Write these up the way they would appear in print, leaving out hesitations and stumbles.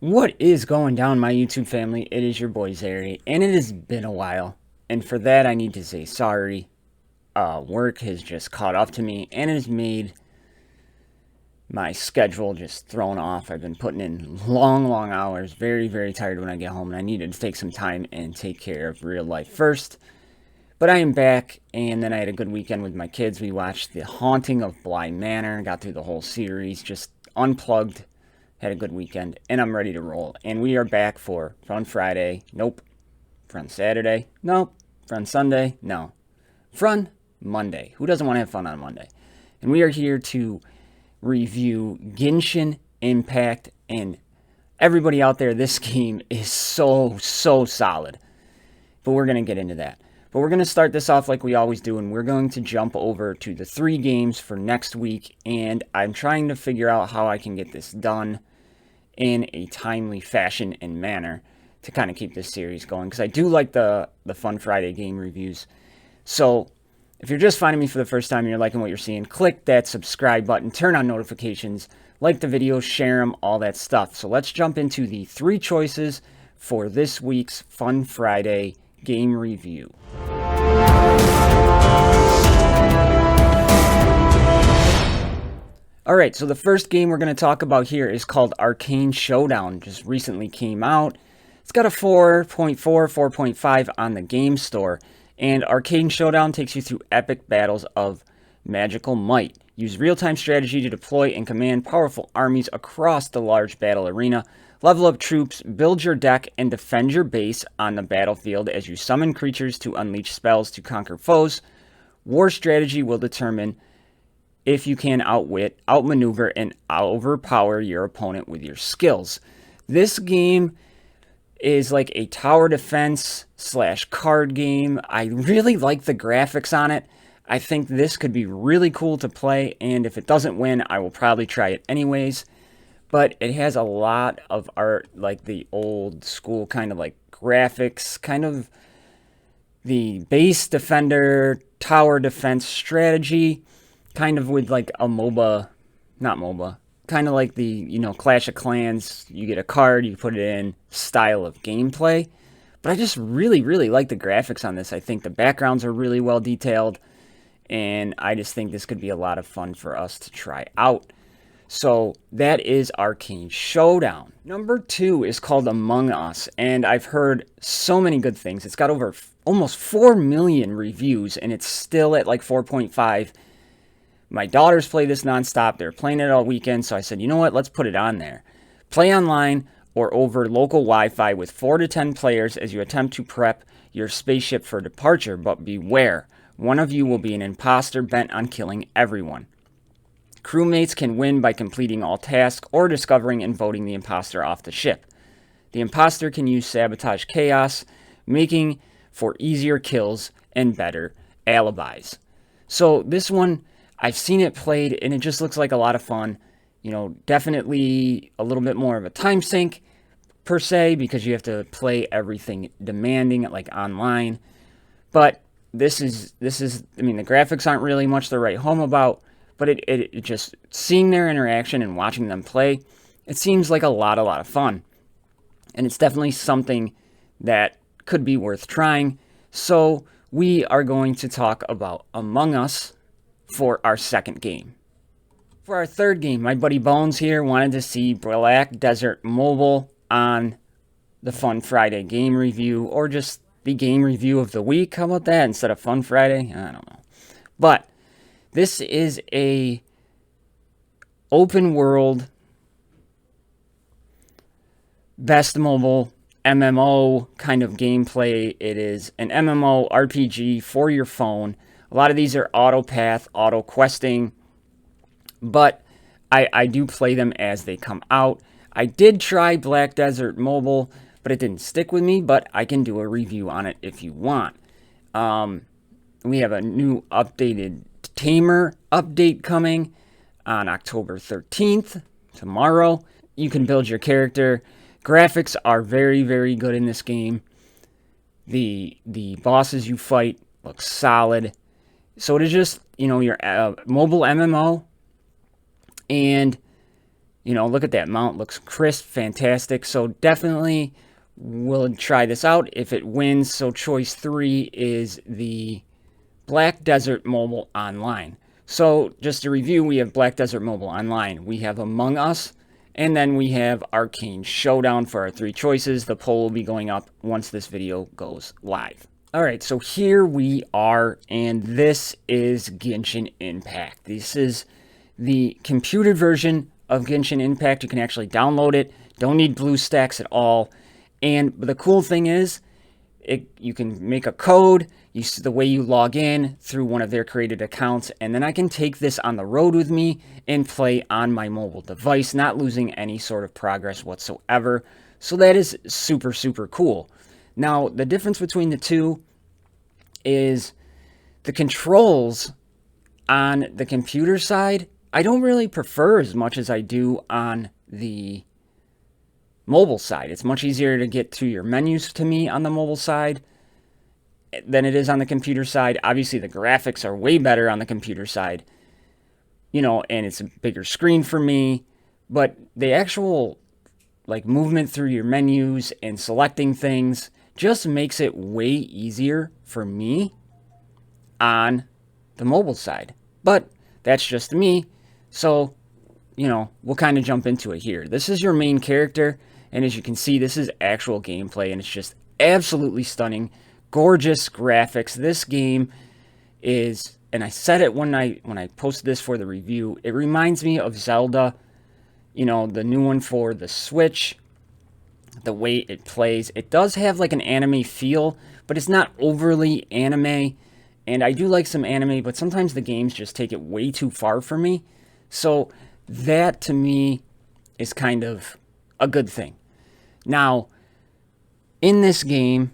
What is going down, my YouTube family? It is your boy Zary, and it has been a while. And for that, I need to say sorry. Work has just caught up to me, and it has made my schedule just thrown off. I've been putting in long hours, very tired when I get home, and I needed to take some time and take care of real life first. But I am back, and then I had a good weekend with my kids. We watched The Haunting of Bly Manor, got through the whole series, just unplugged, had a good weekend, and I'm ready to roll. And we are back for Fun Friday. Nope. Fun Saturday. Nope. Fun Sunday. No. Fun Monday. Who doesn't want to have fun on Monday? And we are here to review Genshin Impact. And everybody out there, this game is so solid. But we're going to get into that. But we're going to start this off like we always do, and we're going to jump over to the 3 games for next week. And I'm trying to figure out how I can get this done in a timely fashion and manner to kind of keep this series going, because I do like the Fun Friday game reviews. So if you're just finding me for the first time and you're liking what you're seeing, click that subscribe button, turn on notifications, like the video, share them, all that stuff. So let's jump into the 3 choices for this week's Fun Friday game review. Alright, so the first game we're going to talk about here is called Arcane Showdown. Just recently came out. It's got a 4.4, 4.5 on the game store. And Arcane Showdown takes you through epic battles of magical might. Use real-time strategy to deploy and command powerful armies across the large battle arena. Level up troops, build your deck, and defend your base on the battlefield as you summon creatures to unleash spells to conquer foes. War strategy will determine if you can outwit, outmaneuver, and overpower your opponent with your skills. This game is like a tower defense / card game. I really like the graphics on it. I think this could be really cool to play, and if it doesn't win, I will probably try it anyways. But it has a lot of art, like the old school kind of like graphics, kind of the base defender, tower defense strategy, kind of with like a MOBA, not MOBA, kind of like the, Clash of Clans. You get a card, you put it in style of gameplay. But I just really like the graphics on this. I think the backgrounds are really well detailed, and I just think this could be a lot of fun for us to try out. So that is Arcane Showdown. Number 2 is called Among Us, and I've heard so many good things. It's got over almost 4 million reviews, and it's still at like 4.5. My daughters play this nonstop. They're playing it all weekend, so I said, you know what, let's put it on there. Play online or over local Wi-Fi with 4 to 10 players as you attempt to prep your spaceship for departure, but beware. One of you will be an imposter bent on killing everyone. Crewmates can win by completing all tasks or discovering and voting the imposter off the ship. The imposter can use sabotage chaos, making for easier kills and better alibis. So this one, I've seen it played, and it just looks like a lot of fun. Definitely a little bit more of a time sink, per se, because you have to play everything demanding, like online. But this is, I mean, the graphics aren't really much to write home about, but it just, seeing their interaction and watching them play, it seems like a lot of fun. And it's definitely something that could be worth trying. So we are going to talk about Among Us for our second game. For our third game, my buddy Bones here wanted to see Black Desert Mobile on the Fun Friday game review, or just the game review of the week. How about that instead of Fun Friday? I don't know. But this is a open world best mobile MMO kind of gameplay. It is an MMO RPG for your phone. A lot of these are auto path, auto questing, but I do play them as they come out. I did try Black Desert Mobile, but it didn't stick with me, but I can do a review on it if you want. We have a new updated Tamer update coming on October 13th, tomorrow. You can build your character. Graphics are very good in this game. The bosses you fight look solid. So it is just, your mobile MMO. And, You know, look at that mount, looks crisp, fantastic. So definitely we'll try this out if it wins. So choice 3 is the Black Desert Mobile Online. So just to review, we have Black Desert Mobile Online, we have Among Us, and then we have Arcane Showdown for our 3 choices. The poll will be going up once this video goes live. Alright, so here we are, and this is Genshin Impact. This is the computer version of Genshin Impact. You can actually download it. Don't need BlueStacks at all. And the cool thing is, you can make a code, the way you log in through one of their created accounts, and then I can take this on the road with me and play on my mobile device, not losing any sort of progress whatsoever. So that is super, super cool. Now, the difference between the two is the controls on the computer side, I don't really prefer as much as I do on the mobile side. It's much easier to get to your menus to me on the mobile side than it is on the computer side. Obviously, the graphics are way better on the computer side, you know, and it's a bigger screen for me. But the actual, like, movement through your menus and selecting things just makes it way easier for me on the mobile side. But that's just me. So, you know, we'll kind of jump into it here. This is your main character, and as you can see, this is actual gameplay, and it's just absolutely stunning. Gorgeous graphics. This game is, and I said it when I posted this for the review, it reminds me of Zelda, you know, the new one for the Switch. The way it plays, it does have like an anime feel, but it's not overly anime. And I do like some anime, but sometimes the games just take it way too far for me. So that to me is kind of a good thing. Now, in this game,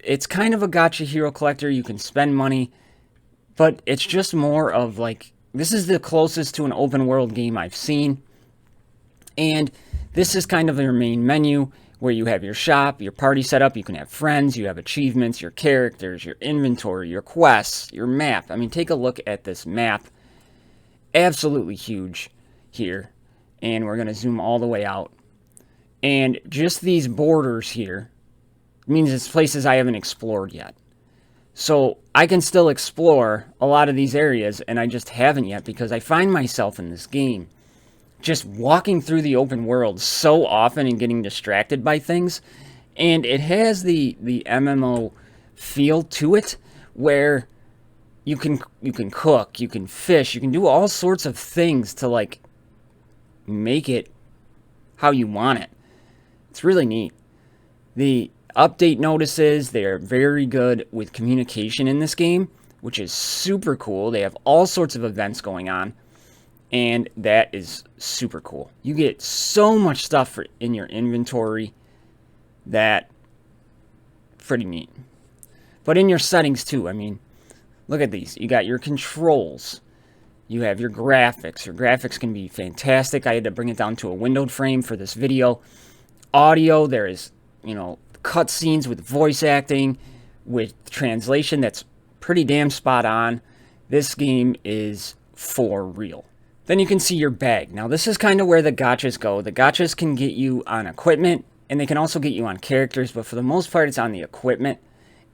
it's kind of a gacha hero collector. You can spend money, but it's just more of like, this is the closest to an open world game I've seen. And this is kind of your main menu where you have your shop, your party setup, you can have friends, you have achievements, your characters, your inventory, your quests, your map. I mean, take a look at this map. Absolutely huge here. And we're going to zoom all the way out. And just these borders here means it's places I haven't explored yet. So I can still explore a lot of these areas, and I just haven't yet because I find myself in this game just walking through the open world so often and getting distracted by things. And it has the MMO feel to it where you can cook, you can fish, you can do all sorts of things to like make it how you want it. It's really neat. The update notices, they are very good with communication in this game, which is super cool. They have all sorts of events going on. And that is super cool. You get so much stuff in your inventory that pretty neat. But in your settings too, I mean, look at these. You got your controls. You have your graphics. Your graphics can be fantastic. I had to bring it down to a windowed frame for this video. Audio, there is, you know, cutscenes with voice acting, with translation that's pretty damn spot on. This game is for real. Then you can see your bag. Now this is kind of where the gachas go. The gachas can get you on equipment, and they can also get you on characters, but for the most part it's on the equipment.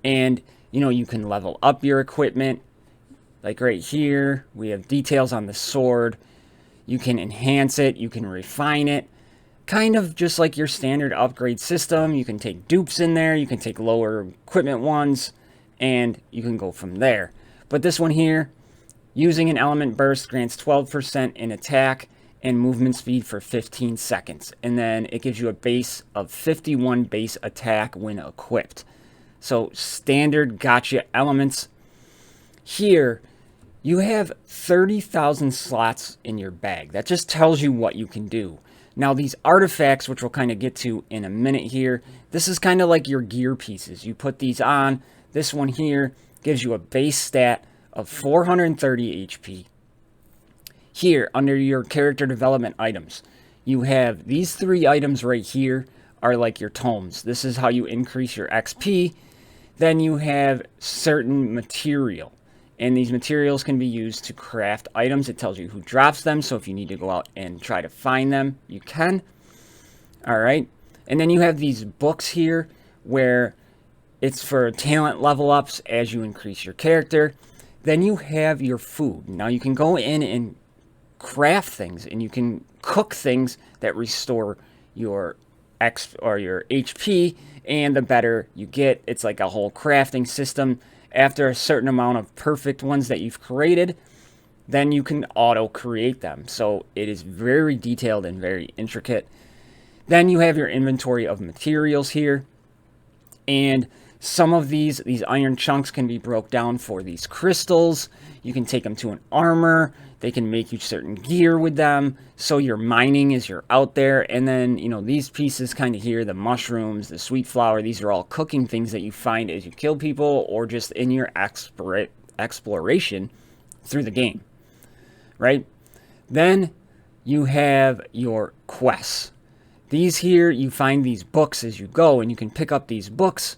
And, you know, you can level up your equipment. Like right here, we have details on the sword. You can enhance it, you can refine it. Kind of just like your standard upgrade system. You can take dupes in there, you can take lower equipment ones, and you can go from there. But this one here, using an element burst grants 12% in attack and movement speed for 15 seconds. And then it gives you a base of 51 base attack when equipped. So standard gacha elements. Here, you have 30,000 slots in your bag. That just tells you what you can do. Now these artifacts, which we'll kind of get to in a minute here, this is kind of like your gear pieces. You put these on. This one here gives you a base stat of 430 HP. Here, under your character development items, you have these 3 items right here are like your tomes. This is how you increase your XP. Then you have certain material. And these materials can be used to craft items. It tells you who drops them, so if you need to go out and try to find them, you can. All right. And then you have these books here where it's for talent level ups as you increase your character. Then you have your food. Now you can go in and craft things, and you can cook things that restore your your HP, and the better you get. It's like a whole crafting system. After a certain amount of perfect ones that you've created, then you can auto create them. So it is very detailed and very intricate. Then you have your inventory of materials here, and some of these iron chunks can be broke down for these crystals. You can take them to an armor. They can make you certain gear with them. So you're mining as you're out there. And then, you know, these pieces kind of here, the mushrooms, the sweet flower, these are all cooking things that you find as you kill people or just in your exploration through the game, right? Then you have your quests. These here, you find these books as you go, and you can pick up these books,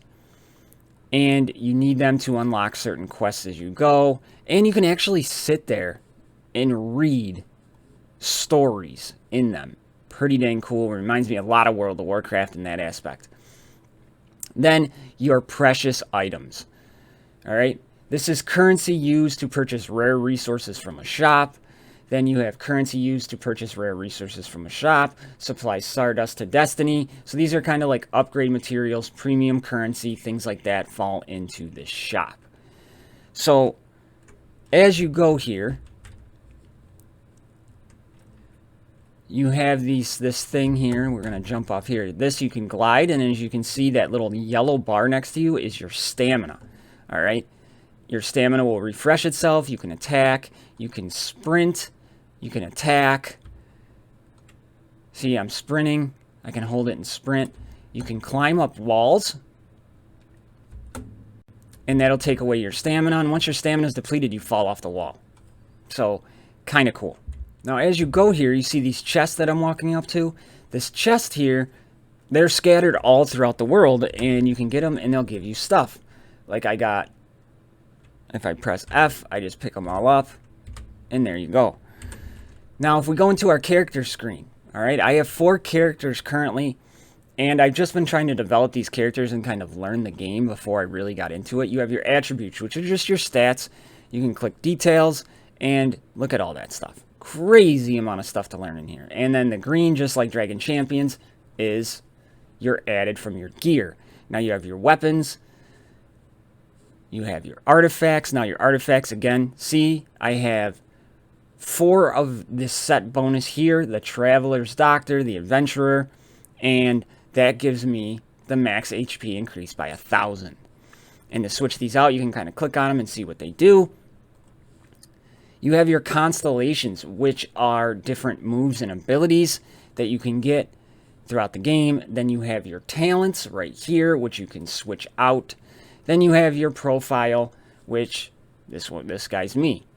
and you need them to unlock certain quests as you go. And you can actually sit there and read stories in them. Pretty dang cool. Reminds me a lot of World of Warcraft in that aspect. Then your precious items. All right. This is currency used to purchase rare resources from a shop. Then you have currency used to purchase rare resources from a shop. Supply Stardust to Destiny. So these are kind of like upgrade materials, premium currency, things like that fall into this shop. So as you go here, you have this thing here. We're going to jump off here. This you can glide, and as you can see, that little yellow bar next to you is your stamina. All right. Your stamina will refresh itself. You can attack. You can sprint. You can attack. See, I'm sprinting. I can hold it and sprint. You can climb up walls, and that'll take away your stamina. And once your stamina is depleted, you fall off the wall. So, kind of cool. Now, as you go here, you see these chests that I'm walking up to. This chest here, they're scattered all throughout the world, and you can get them, and they'll give you stuff. Like I got, if I press F, I just pick them all up, and there you go. Now, if we go into our character screen, all right, I have 4 characters currently, and I've just been trying to develop these characters and kind of learn the game before I really got into it. You have your attributes, which are just your stats. You can click details, and look at all that stuff. Crazy amount of stuff to learn in here. And then the green, just like Dragon Champions, is you're added from your gear. Now you have your weapons. You have your artifacts. Now your artifacts, again, see, I have 4 of this set bonus here. The Traveler's Doctor, the Adventurer, and that gives me the max HP increase by 1,000. And to switch these out, you can kind of click on them and see what they do. You have your constellations, which are different moves and abilities that you can get throughout the game. Then you have your talents right here, which you can switch out. Then you have your profile, which this guy's me.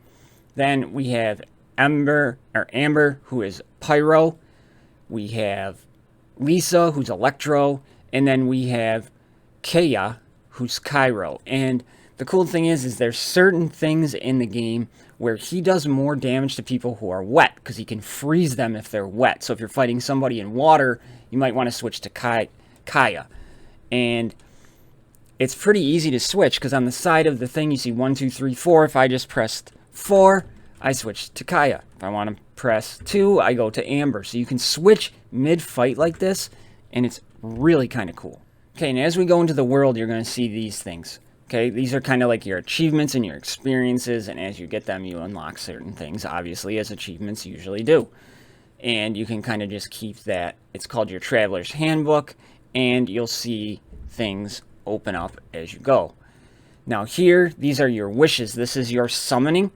Then we have Amber, who is Pyro. We have Lisa, who's Electro. And then we have Kaya, who's Cairo. And the cool thing is there's certain things in the game where he does more damage to people who are wet, because he can freeze them if they're wet. So if you're fighting somebody in water, you might want to switch to Kaya. And it's pretty easy to switch, because on the side of the thing you see 1, 2, 3, 4. If I just pressed 4, I switch to Kaya. If I want to press 2, I go to Amber. So you can switch mid-fight like this, and it's really kind of cool. Okay, and as we go into the world, you're going to see these things. Okay, these are kind of like your achievements and your experiences, and as you get them, you unlock certain things, obviously, as achievements usually do. And you can kind of just keep that. It's called your Traveler's Handbook, and you'll see things open up as you go. Now here, these are your wishes. This is your summoning.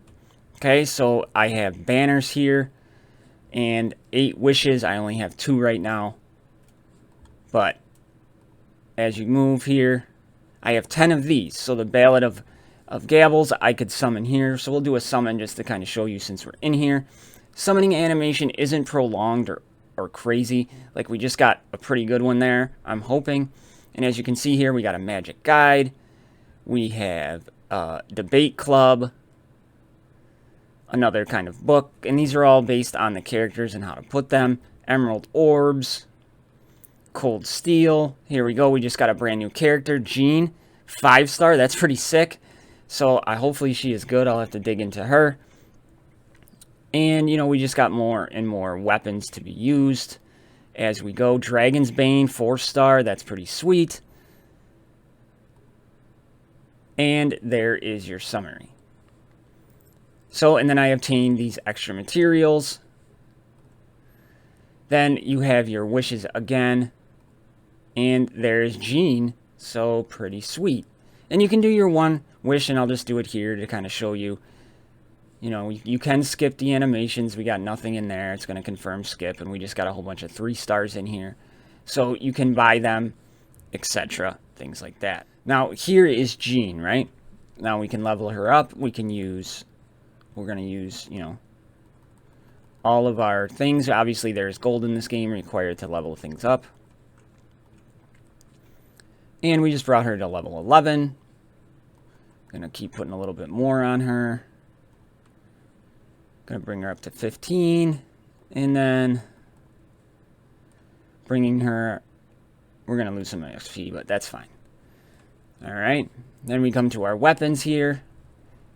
Okay, so I have banners here, and 8 wishes. I only have 2 right now. But as you move here, I have 10 of these. So the Ballad of Gabbles, I could summon here. So we'll do a summon just to kind of show you since we're in here. Summoning animation isn't prolonged or crazy. Like, we just got a pretty good one there, I'm hoping. And as you can see here, we got a magic guide. We have Debate Club. another kind of book, and these are all based on the characters and how to put them. Emerald Orbs, Cold Steel. Here we go. We just got a brand new character, Jean, 5-star. That's pretty sick. So hopefully she is good. I'll have to dig into her. And, you know, we just got more and more weapons to be used as we go. Dragon's Bane, 4-star. That's pretty sweet. And there is your summary. So, and then I obtained these extra materials. Then you have your wishes again. And there's Jean. So, pretty sweet. And you can do your one wish, and I'll just do it here to kind of show you. You know, you can skip the animations. We got nothing in there. It's going to confirm skip, and we just got a whole bunch of 3-stars in here. So you can buy them, etc. Things like that. Now, here is Jean, right? Now we can level her up. We're going to use, you know, all of our things. Obviously, there's gold in this game required to level things up. And we just brought her to level 11. Going to keep putting a little bit more on her. Going to bring her up to 15, and then bringing her, we're going to lose some XP, but that's fine. All right, then we come to our weapons here,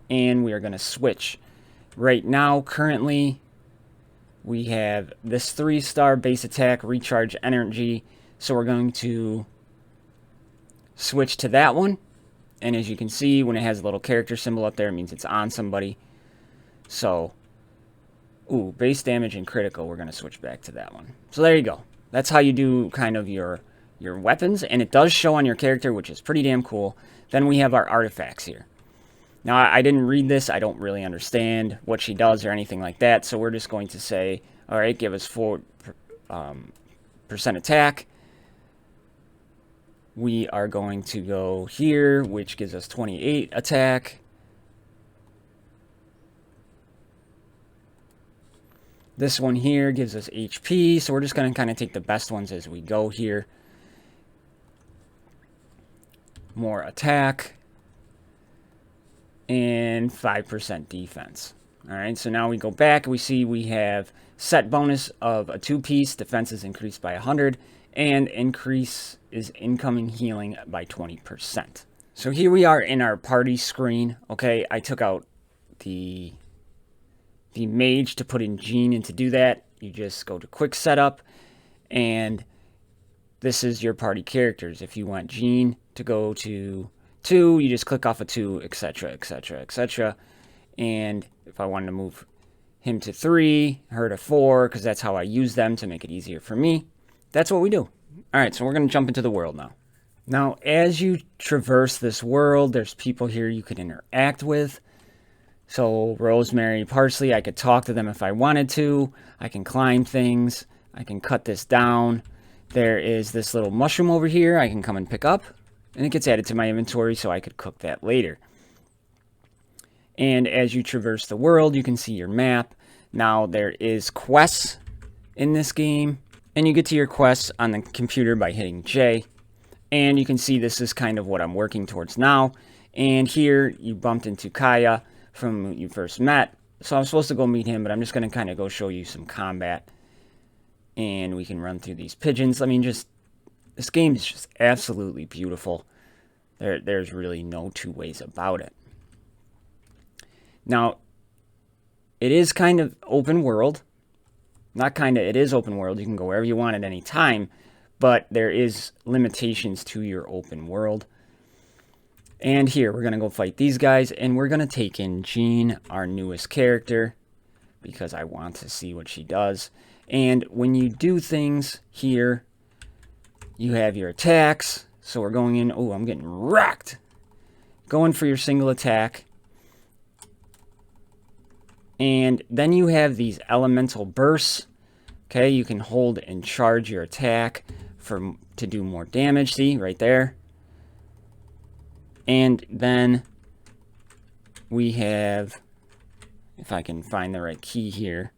and we are going to switch. Right now, currently, we have this 3-star base attack, recharge energy, so we're going to switch to that one. And as you can see, when it has a little character symbol up there, it means it's on somebody. So, ooh, base damage and critical, we're going to switch back to that one. So there you go. That's how you do kind of your weapons, and it does show on your character, which is pretty damn cool. Then we have our artifacts here. Now, I didn't read this. I don't really understand what she does or anything like that, so we're just going to say, all right, give us 4% attack. We are going to go here, which gives us 28 attack. This one here gives us HP, so we're just going to kind of take the best ones as we go here. More attack. And 5% defense. Alright, so now we go back. We see we have set bonus of a 2-piece. Defense is increased by 100. And increase is incoming healing by 20%. So here we are in our party screen. Okay, I took out the mage to put in Jean, and to do that, you just go to quick setup, and this is your party characters. If you want Jean to go to 2, you just click off of 2, etc., etc., etc. And if I wanted to move him to 3, her to 4, because that's how I use them to make it easier for me, that's what we do. All right, so we're going to jump into the world now. Now, as you traverse this world, there's people here you can interact with. So, rosemary, parsley, I could talk to them if I wanted to. I can climb things. I can cut this down. There is this little mushroom over here I can come and pick up. And it gets added to my inventory so I could cook that later. And as you traverse the world, you can see your map. Now, there is quests in this game. And you get to your quests on the computer by hitting J. And you can see this is kind of what I'm working towards now. And here, you bumped into Kaya from when you first met. So I'm supposed to go meet him, but I'm just going to kind of go show you some combat. And we can run through these pigeons. I mean, just, this game is just absolutely beautiful. There's really no two ways about it. Now, it is kind of open world. Not kind of, it is open world. You can go wherever you want at any time. But there is limitations to your open world. And here, we're going to go fight these guys, and we're going to take in Jean, our newest character, because I want to see what she does. And when you do things here, you have your attacks. So we're going in, oh, I'm getting wrecked. Going for your single attack. And then you have these elemental bursts. Okay, you can hold and charge your attack to do more damage. See, right there. And then we have, if I can find the right key here.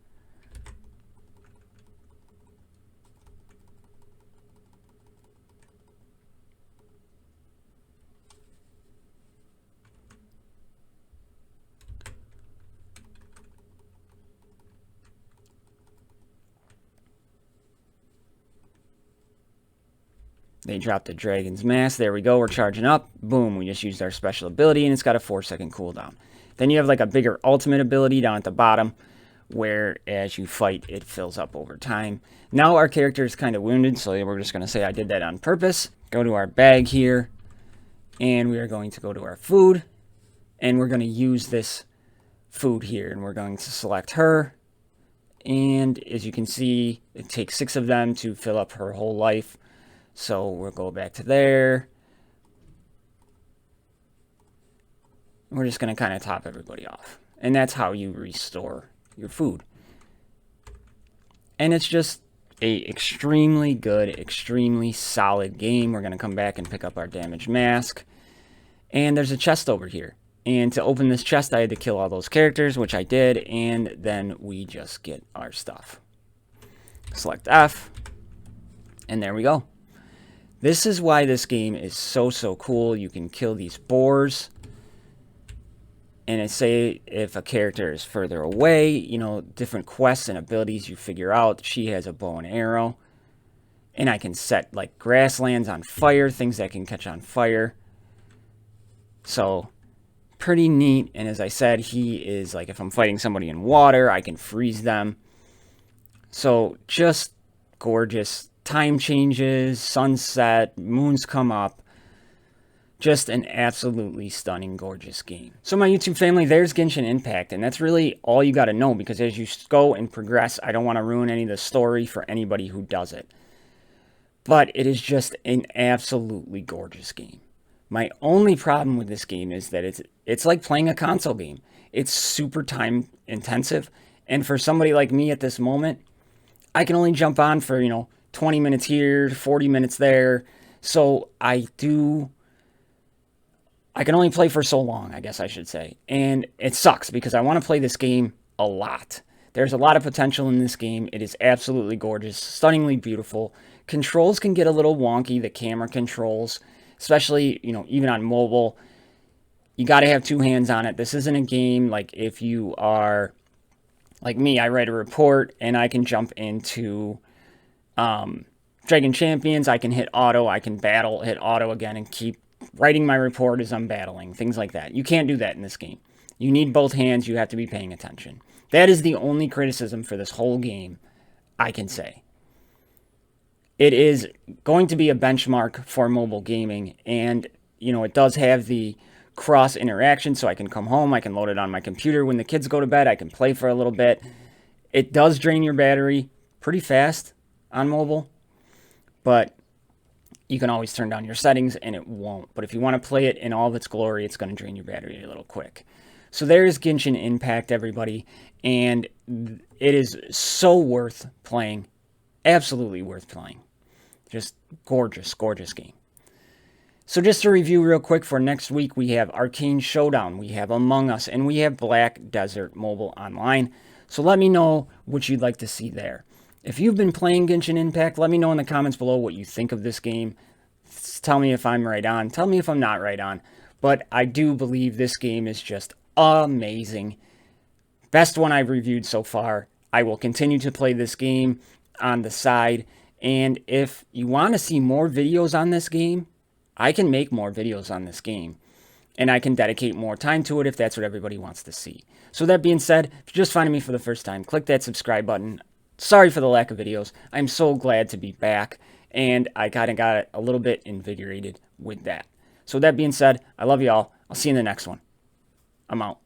They dropped the Dragon's Mask. There we go. We're charging up. Boom. We just used our special ability, and it's got a 4-second cooldown. Then you have like a bigger ultimate ability down at the bottom, where as you fight, it fills up over time. Now our character is kind of wounded, so we're just going to say I did that on purpose. Go to our bag here, and we are going to go to our food, and we're going to use this food here, and we're going to select her. And as you can see, it takes 6 of them to fill up her whole life. So we'll go back to there. We're just going to kind of top everybody off. And that's how you restore your food. And it's just a extremely good, extremely solid game. We're going to come back and pick up our damaged mask. And there's a chest over here. And to open this chest, I had to kill all those characters, which I did. And then we just get our stuff. Select F. And there we go. This is why this game is so cool. You can kill these boars. And it say if a character is further away, you know, different quests and abilities you figure out. She has a bow and arrow. And I can set like grasslands on fire, things that can catch on fire. So pretty neat. And as I said, he is like, if I'm fighting somebody in water, I can freeze them. So just gorgeous. Time changes, sunset, moons come up. Just an absolutely stunning, gorgeous game. So my YouTube family, there's Genshin Impact, and that's really all you got to know, because as you go and progress, I don't want to ruin any of the story for anybody who does it. But it is just an absolutely gorgeous game. My only problem with this game is that it's like playing a console game. It's super time intensive, and for somebody like me at this moment, I can only jump on for, 20 minutes here, 40 minutes there. So I can only play for so long, I guess I should say. And it sucks because I want to play this game a lot. There's a lot of potential in this game. It is absolutely gorgeous, stunningly beautiful. Controls can get a little wonky, the camera controls, especially, even on mobile. You got to have 2 hands on it. This isn't a game like if you are like me, I write a report and I can jump into Dragon Champions, I can hit auto, I can battle, hit auto again, and keep writing my report as I'm battling, things like that. You can't do that in this game. You need both hands, you have to be paying attention. That is the only criticism for this whole game I can say. It is going to be a benchmark for mobile gaming, and, it does have the cross interaction, so I can come home, I can load it on my computer when the kids go to bed, I can play for a little bit. It does drain your battery pretty fast on mobile, but you can always turn down your settings and it won't. But if you want to play it in all of its glory, it's going to drain your battery a little quick. So there's Genshin Impact, everybody, and it is so worth playing. Absolutely worth playing. Just gorgeous, gorgeous game. So just to review real quick, for next week, we have Arcane Showdown, we have Among Us, and we have Black Desert Mobile Online. So let me know what you'd like to see there. If you've been playing Genshin Impact, let me know in the comments below what you think of this game. Tell me if I'm right on. Tell me if I'm not right on. But I do believe this game is just amazing. Best one I've reviewed so far. I will continue to play this game on the side. And if you want to see more videos on this game, I can make more videos on this game. And I can dedicate more time to it if that's what everybody wants to see. So that being said, if you're just finding me for the first time, click that subscribe button. Sorry for the lack of videos. I'm so glad to be back, and I kind of got a little bit invigorated with that. So that being said, I love you all. I'll see you in the next one. I'm out.